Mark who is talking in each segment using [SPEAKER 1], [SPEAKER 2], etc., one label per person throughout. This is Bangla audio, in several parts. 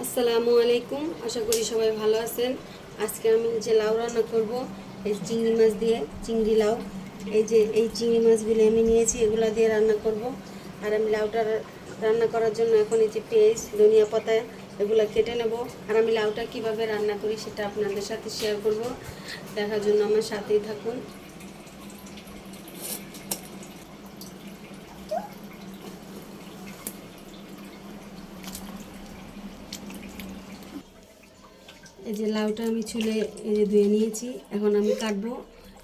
[SPEAKER 1] আসসালামু আলাইকুম। আশা করি সবাই ভালো আছেন। আজকে আমি যে লাউ রান্না করব, এই চিংড়ি মাছ দিয়ে চিংড়ি লাউ। এই চিংড়ি মাছগুলো আমি নিয়েছি, এগুলো দিয়ে রান্না করব। আর আমি লাউটা রান্না করার জন্য এখন এই যে পেঁয়াজ, ধনিয়া পাতা এগুলো কেটে নেব। আর আমি লাউটা কিভাবে রান্না করি সেটা আপনাদের সাথে শেয়ার করব। দেখার জন্য আমার সাথেই থাকুন। এই যে লাউটা আমি ছুলে এই যে ধুয়ে নিয়েছি, এখন আমি কাটবো।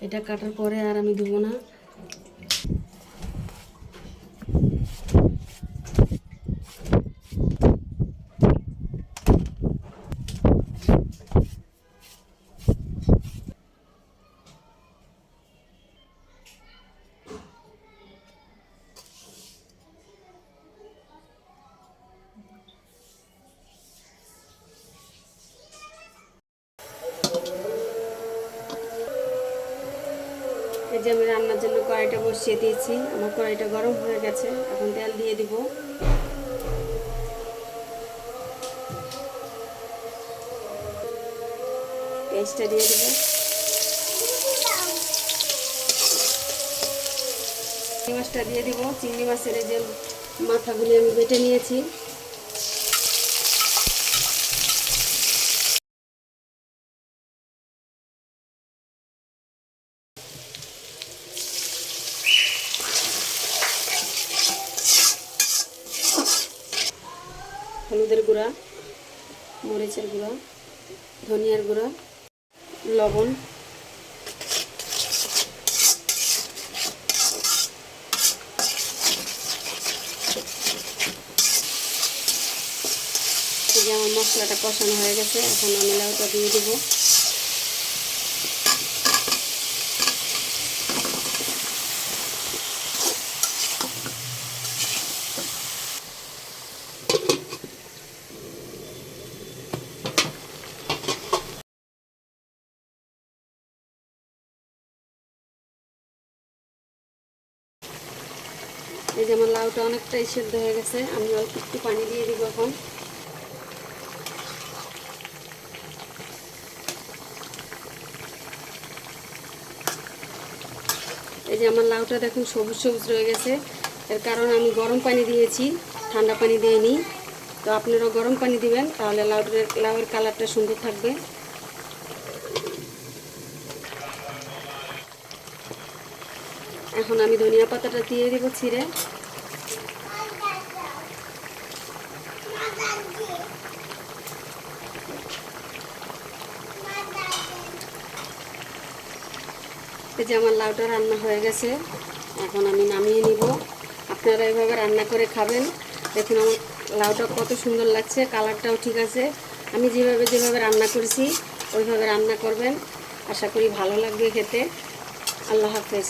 [SPEAKER 1] এটা কাটার পরে আর আমি ধুবো না। এই যে আমি রান্নার জন্য কড়াইটা বসিয়ে দিয়েছি। আমার কড়াইটা গরম হয়ে গেছে, এখন তেল দিয়ে দিব। পেঁয়াজটা দিয়ে দেবো। চিংড়ি মাছটা দিয়ে দিব। চিংড়ি মাছের এই যে মাথাগুলি আমি বেটে নিয়েছি। হলুদের গুঁড়া, মরিচের গুঁড়া, ধনিয়ার গুঁড়া, লবণ, এই যে আমার মশলাটা কষানো হয়ে গেছে, এখন আমি লাউটা দিয়ে দেবো। এই যে আমার লাউটা অনেকটাই সেদ্ধ হয়ে গেছে, আমি অল্প একটু পানি দিয়ে দিব এখন। এই যে আমার লাউটা দেখুন সবুজ সবুজ রয়ে গেছে, এর কারণ আমি গরম পানি দিয়েছি, ঠান্ডা পানি দিইনি। তো আপনারাও গরম পানি দিবেন, তাহলে লাউয়ের কালারটা সুন্দর থাকবে। এখন আমি ধনিয়া পাতাটা দিয়ে দিব ছিঁড়ে। এই যে আমার লাউটা রান্না হয়ে গেছে, এখন আমি নামিয়ে নিব। আপনারা এভাবে রান্না করে খাবেন। দেখুন আমার লাউটা কত সুন্দর লাগছে, কালারটাও ঠিক আছে। আমি যেভাবে যেভাবে রান্না করেছি ওইভাবে রান্না করবেন, আশা করি ভালো লাগবে খেতে। আল্লাহ হাফেজ।